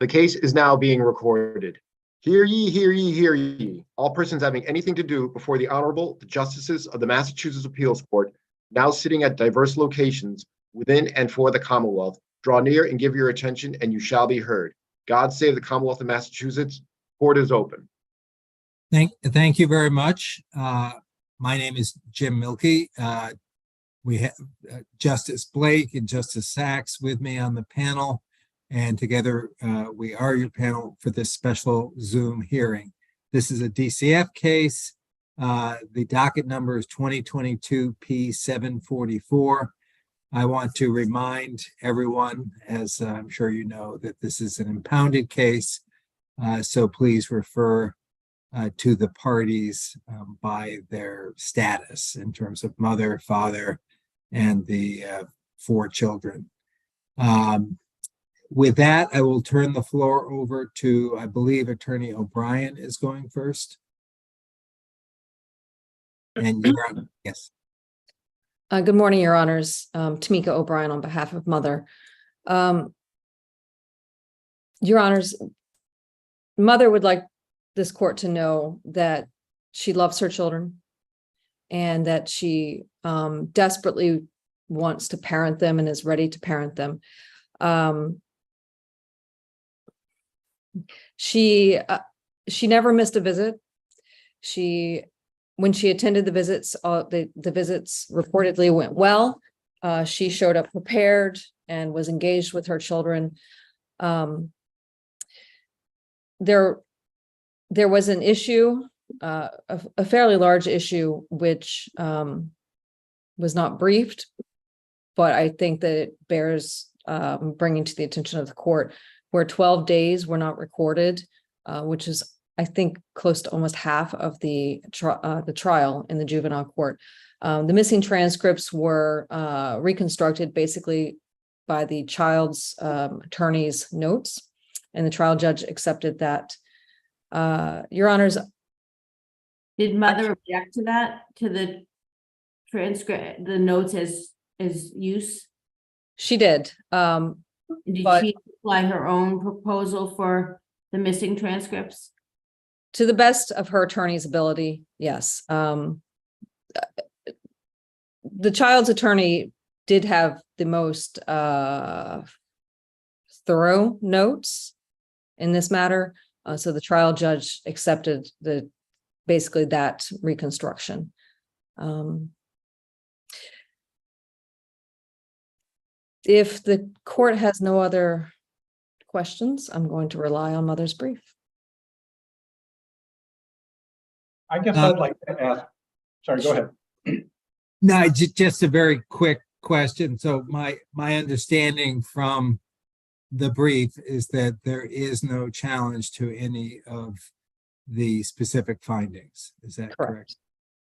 The case is now being recorded. Hear ye, hear ye, hear ye. All persons having anything to do before the Honorable, the Justices of the Massachusetts Appeals Court, now sitting at diverse locations within and for the Commonwealth, draw near and give your attention, and you shall be heard. God save the Commonwealth of Massachusetts. Court is open. Thank you very much. My name is Jim Milkey. We have Justice Blake and Justice Sachs with me on the panel, and together we are your panel for this special Zoom hearing. This is a DCF case. The docket number is 2022 P744. I want to remind everyone, as I'm sure you know, that this is an impounded case, so please refer to the parties by their status in terms of mother, father, and the 4 children. With that, I will turn the floor over to, I believe, Attorney O'Brien is going first. And you're on, yes. Good morning, Your Honors. Tamika O'Brien on behalf of Mother. Your Honors, Mother would like this court to know that she loves her children and that she desperately wants to parent them and is ready to parent them. She never missed a visit. When she attended the visits, the visits reportedly went well. She showed up prepared and was engaged with her children. There was an issue, a fairly large issue, which was not briefed, but I think that it bears bringing to the attention of the court, where 12 days were not recorded, which is, I think, close to almost half of the trial in the juvenile court. The missing transcripts were reconstructed basically by the child's attorney's notes, and the trial judge accepted that. Your Honors, did Mother object to that, to the transcript, the notes as use? she did. Did she apply her own proposal for the missing transcripts? To the best of her attorney's ability, yes. The child's attorney did have the most thorough notes in this matter, so the trial judge accepted basically that reconstruction. If the court has no other questions, I'm going to rely on Mother's brief. I guess I'd like to ask, sorry, go ahead. No, just a very quick question. So my understanding from the brief is that there is no challenge to any of the specific findings. Is that correct?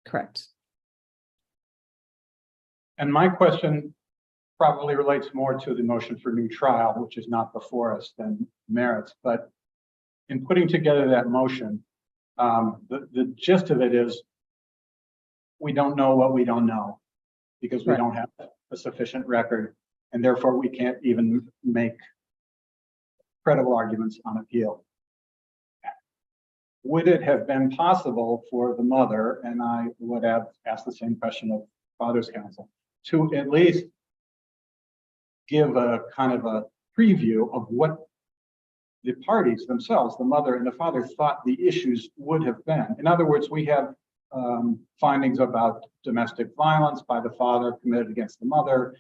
Correct. And my question probably relates more to the motion for new trial, which is not before us, than merits. But in putting together that motion, the gist of it is we don't know what we don't know, because we don't have a sufficient record, and therefore we can't even make credible arguments on appeal. Would it have been possible for the mother, and I would have asked the same question of Father's counsel, to at least give a kind of a preview of what the parties themselves, the mother and the father, thought the issues would have been? In other words, we have findings about domestic violence by the father committed against the mother,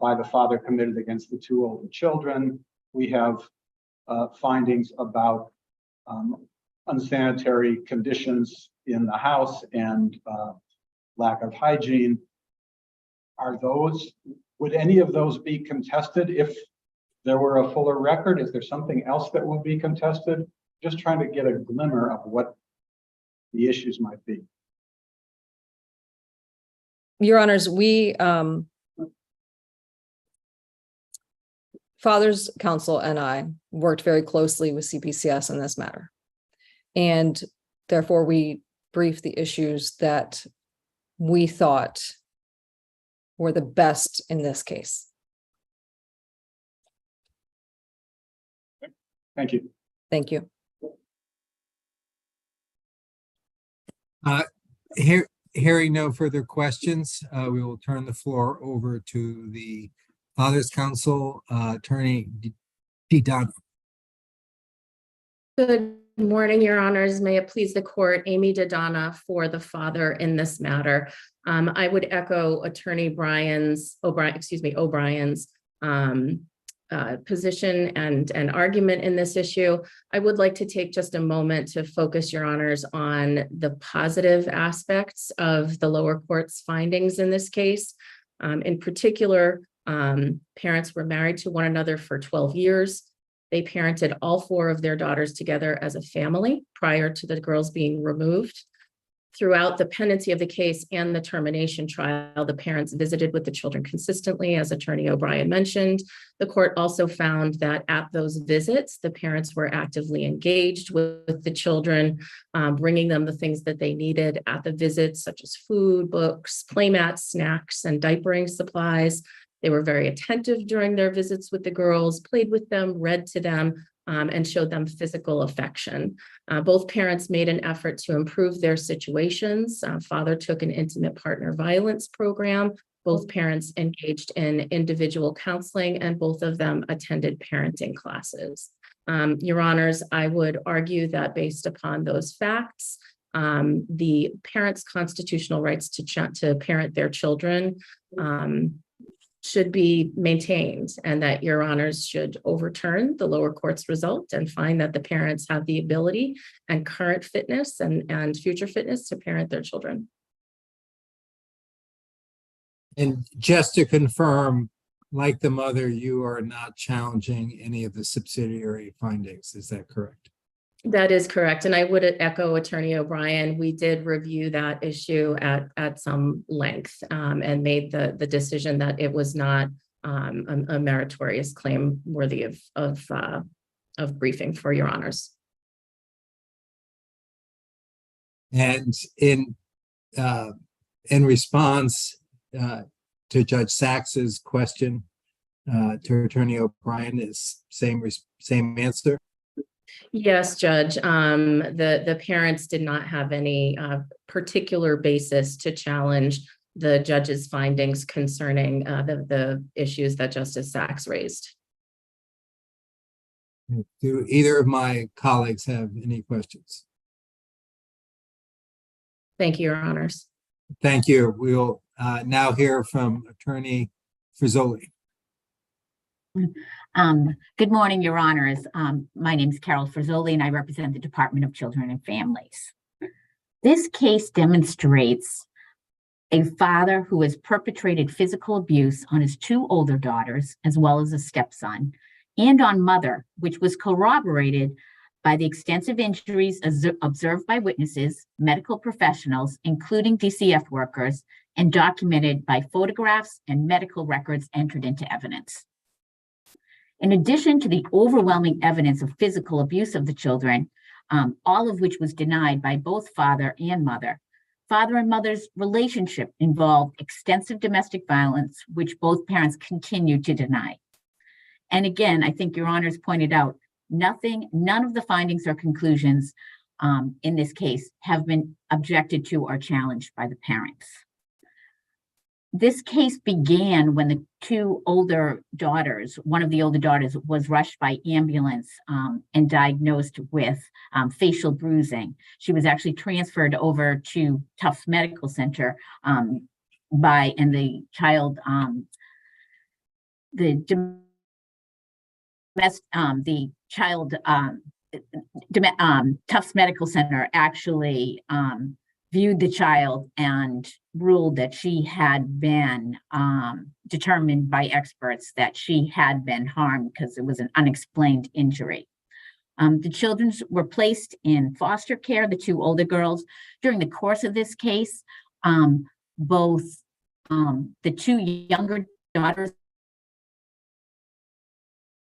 by the father committed against the 2 older children. We have findings about unsanitary conditions in the house and lack of hygiene. Would any of those be contested if there were a fuller record? Is there something else that would be contested? Just trying to get a glimmer of what the issues might be. Your Honors, Father's counsel and I worked very closely with CPCS in this matter, and therefore we briefed the issues that we thought were the best in this case. Thank you. Thank you. Hearing no further questions, we will turn the floor over to the Father's Council, Attorney DeDonough. Good morning, Your Honors. May it please the court, Amy DeDonough for the father in this matter. I would echo Attorney O'Brien's position and argument in this issue. I would like to take just a moment to focus, Your Honors, on the positive aspects of the lower court's findings in this case. In particular, parents were married to one another for 12 years. They parented all 4 of their daughters together as a family prior to the girls being removed. Throughout the pendency of the case and the termination trial, the parents visited with the children consistently, as Attorney O'Brien mentioned. The court also found that at those visits, the parents were actively engaged with the children, bringing them the things that they needed at the visits, such as food, books, playmats, snacks, and diapering supplies. They were very attentive during their visits with the girls, played with them, read to them, and showed them physical affection. Both parents made an effort to improve their situations. Father took an intimate partner violence program. Both parents engaged in individual counseling, and both of them attended parenting classes. Your Honors, I would argue that based upon those facts, the parents' constitutional rights to parent their children should be maintained, and that Your Honors should overturn the lower court's result and find that the parents have the ability and current fitness and future fitness to parent their children. And just to confirm, like the mother, you are not challenging any of the subsidiary findings. Is that correct? That is correct. And I would echo Attorney O'Brien. We did review that issue at some length and made the decision that it was not a meritorious claim worthy of briefing for Your Honors. And in response to Judge Sachs's question to Attorney O'Brien, is same answer? Yes, Judge. The parents did not have any particular basis to challenge the judge's findings concerning the issues that Justice Sachs raised. Do either of my colleagues have any questions? Thank you, Your Honors. Thank you. We'll now hear from Attorney Frizzoli. Good morning, Your Honors. My name is Carol Frizzoli, and I represent the Department of Children and Families. This case demonstrates a father who has perpetrated physical abuse on his 2 older daughters, as well as a stepson, and on mother, which was corroborated by the extensive injuries observed by witnesses, medical professionals, including DCF workers, and documented by photographs and medical records entered into evidence. In addition to the overwhelming evidence of physical abuse of the children, all of which was denied by both father and mother, father and mother's relationship involved extensive domestic violence, which both parents continued to deny. And again, I think Your Honors pointed out, none of the findings or conclusions in this case have been objected to or challenged by the parents. This case began when the 2 older daughters, one of the older daughters was rushed by ambulance and diagnosed with facial bruising. She was actually transferred over to Tufts Medical Center the Tufts Medical Center actually viewed the child and ruled that she had been determined by experts that she had been harmed because it was an unexplained injury. The children were placed in foster care, the 2 older girls. During the course of this case, both the 2 younger daughters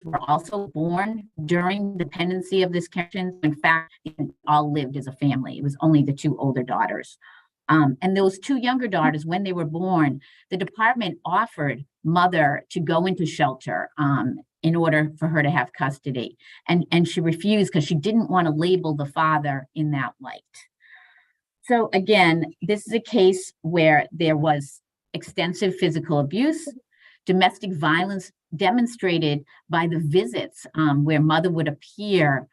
were also born during the pendency of this condition. In fact, they all lived as a family. It was only the 2 older daughters. And those 2 younger daughters, when they were born, the department offered mother to go into shelter in order for her to have custody. And she refused because she didn't want to label the father in that light. So again, this is a case where there was extensive physical abuse, domestic violence demonstrated by the visits where mother would appear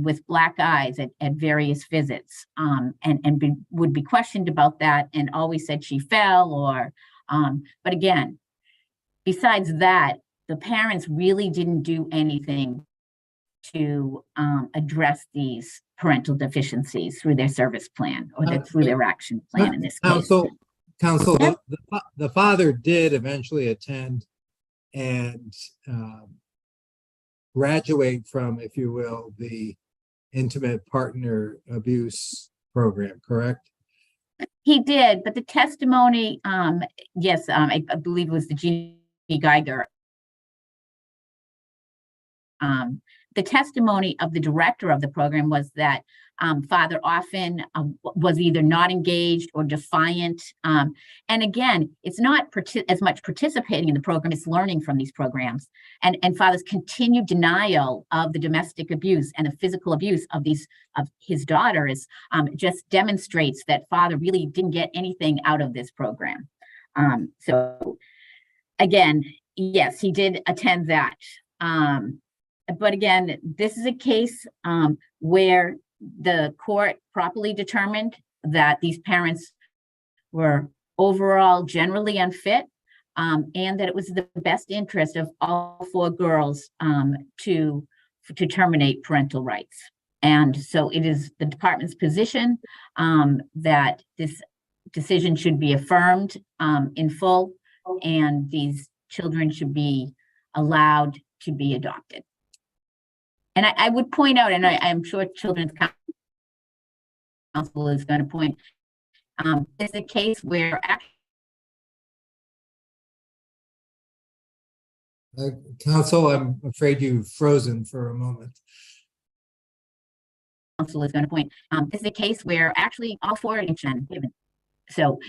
with black eyes at various visits and would be questioned about that and always said she fell or, but again, besides that, the parents really didn't do anything to address these parental deficiencies through their service plan or through their action plan in this case. Counsel, the father did eventually attend and graduate from, if you will, the intimate partner abuse program, correct? He did, but the testimony, yes, I believe it was the Jeannie Geiger. The testimony of the director of the program was that father often was either not engaged or defiant. And again, it's not as much participating in the program, it's learning from these programs. And father's continued denial of the domestic abuse and the physical abuse of his daughters just demonstrates that father really didn't get anything out of this program. So again, yes, he did attend that. But again, this is a case where the court properly determined that these parents were overall generally unfit and that it was the best interest of all 4 girls to terminate parental rights. And so it is the department's position that this decision should be affirmed in full and these children should be allowed to be adopted. And I would point out, and I'm sure Children's Council is going to point, it's a case where Counsel, I'm afraid you've frozen for a moment. Council is going to point, this is a case where actually all 4 are given. So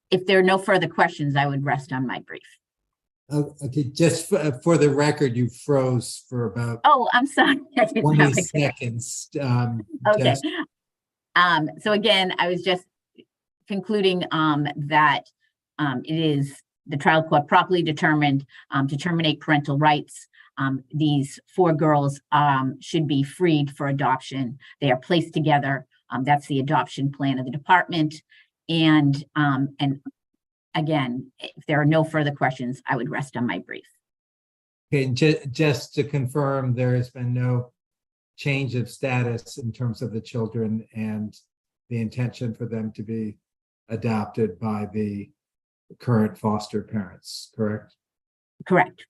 if there are no further questions, I would rest on my brief. Okay, just for the record, you froze for about Oh, I'm sorry. 20 seconds. Okay. So again, I was just concluding that it is the trial court properly determined to terminate parental rights. These 4 girls should be freed for adoption. They are placed together. That's the adoption plan of the department. And again, if there are no further questions, I would rest on my brief. Okay, just to confirm, there has been no change of status in terms of the children and the intention for them to be adopted by the current foster parents, correct? Correct.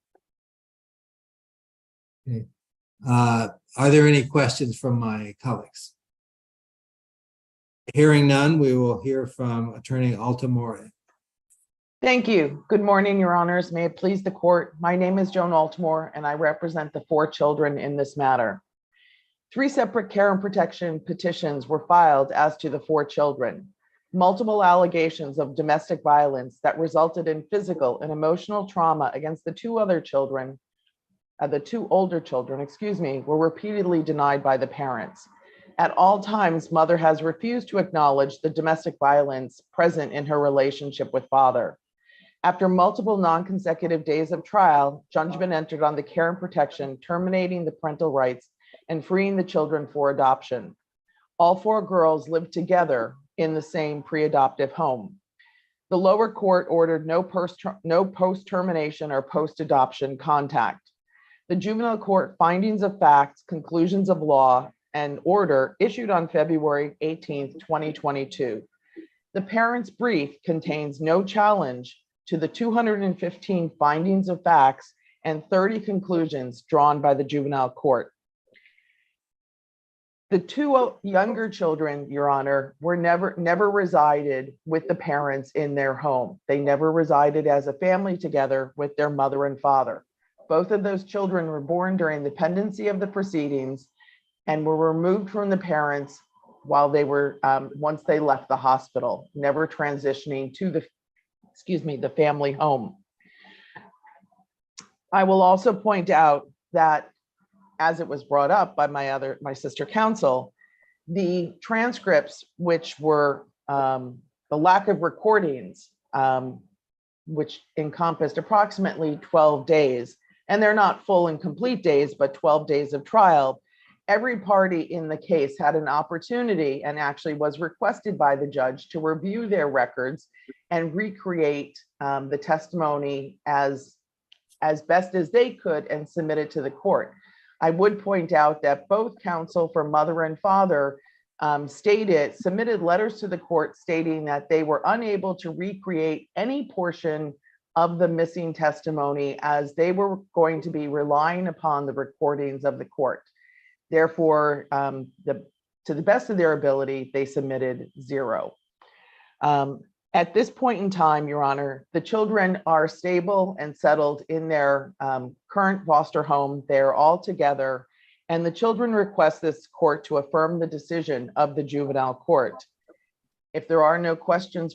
Okay. Are there any questions from my colleagues? Hearing none, we will hear from Attorney Altamore. Thank you. Good morning, Your Honors. May it please the court. My name is Joan Altamore, and I represent the 4 children in this matter. 3 separate care and protection petitions were filed as to the 4 children. Multiple allegations of domestic violence that resulted in physical and emotional trauma against the 2 other children, the 2 older children, excuse me, were repeatedly denied by the parents. At all times, mother has refused to acknowledge the domestic violence present in her relationship with father. After multiple non-consecutive days of trial, judgment entered on the care and protection, terminating the parental rights and freeing the children for adoption. All 4 girls lived together in the same pre-adoptive home. The lower court ordered no post-termination or post-adoption contact. The juvenile court findings of facts, conclusions of law, and order issued on February 18th, 2022. The parents' brief contains no challenge to the 215 findings of facts and 30 conclusions drawn by the juvenile court. The 2 younger children, Your Honor, were never resided with the parents in their home. They never resided as a family together with their mother and father. Both of those children were born during the pendency of the proceedings and were removed from the parents while they were, once they left the hospital, never transitioning to the family home. I will also point out that, as it was brought up by my sister counsel, the transcripts, which were the lack of recordings, which encompassed approximately 12 days, and they're not full and complete days, but 12 days of trial. Every party in the case had an opportunity and actually was requested by the judge to review their records and recreate the testimony as best as they could and submit it to the court. I would point out that both counsel for mother and father submitted letters to the court stating that they were unable to recreate any portion of the missing testimony as they were going to be relying upon the recordings of the court. Therefore, to the best of their ability, they submitted 0. At this point in time, Your Honor, the children are stable and settled in their current foster home. They're all together, and the children request this court to affirm the decision of the juvenile court. If there are no questions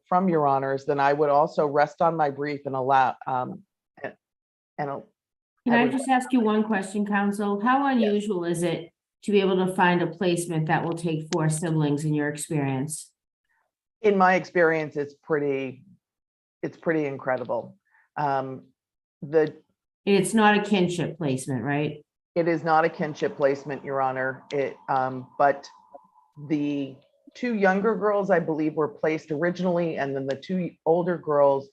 from Your Honors, then I would also rest on my brief and allow. Can I just ask you one question, counsel? How unusual is it to be able to find a placement that will take 4 siblings in your experience? In my experience, it's pretty incredible. It's not a kinship placement, right? It is not a kinship placement, Your Honor. But the 2 younger girls, I believe, were placed originally, and then the 2 older girls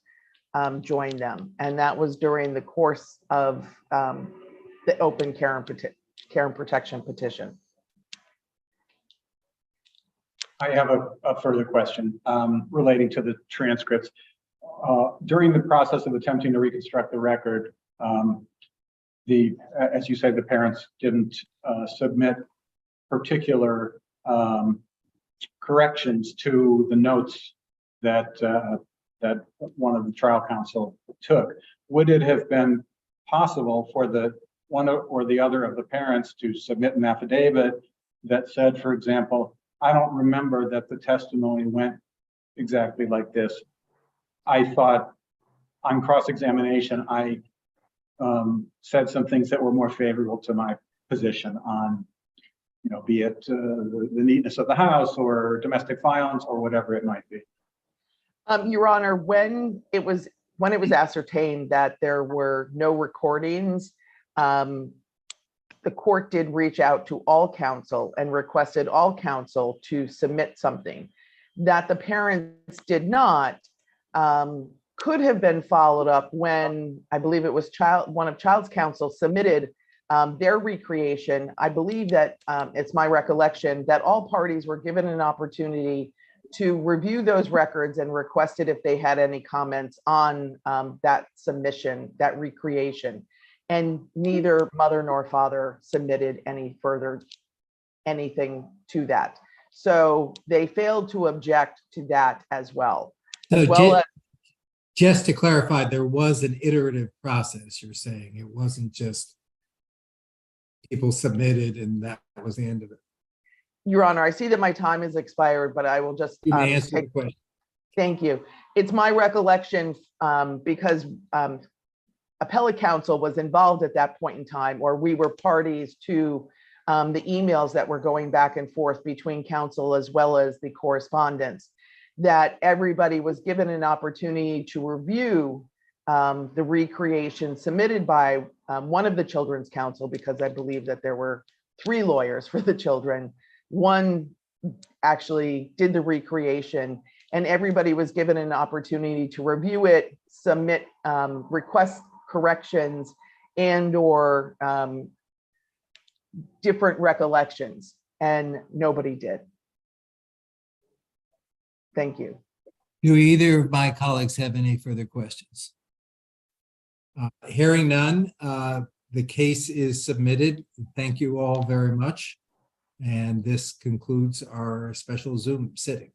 joined them. And that was during the course of the open care and protection petition. I have a further question relating to the transcripts. During the process of attempting to reconstruct the record, as you said, the parents didn't submit particular corrections to the notes that one of the trial counsel took. Would it have been possible for the one or the other of the parents to submit an affidavit that said, for example, I don't remember that the testimony went exactly like this. I thought on cross-examination, I said some things that were more favorable to my position on, be it the neatness of the house or domestic violence or whatever it might be. Your Honor, when it was ascertained that there were no recordings, the court did reach out to all counsel and requested all counsel to submit something that the parents did not. Could have been followed up when I believe it was one of child's counsel submitted their recreation. I believe that it's my recollection that all parties were given an opportunity to review those records and requested if they had any comments on that submission, that recreation. And neither mother nor father submitted anything to that. So they failed to object to that as well. So just to clarify, there was an iterative process, you're saying. It wasn't just people submitted and that was the end of it. Your Honor, I see that my time has expired, but I will just You may answer the question. Thank you. It's my recollection because appellate counsel was involved at that point in time, or we were parties to the emails that were going back and forth between counsel as well as the correspondence, that everybody was given an opportunity to review the recreation submitted by one of the children's counsel, because I believe that there were 3 lawyers for the children. One actually did the recreation, and everybody was given an opportunity to review it, submit request corrections and/or different recollections, and nobody did. Thank you. Do either of my colleagues have any further questions? Hearing none, the case is submitted. Thank you all very much. And this concludes our special Zoom sitting.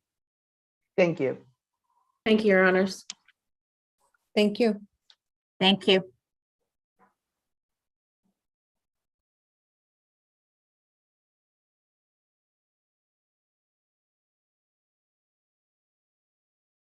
Thank you. Thank you, Your Honors. Thank you. Thank you.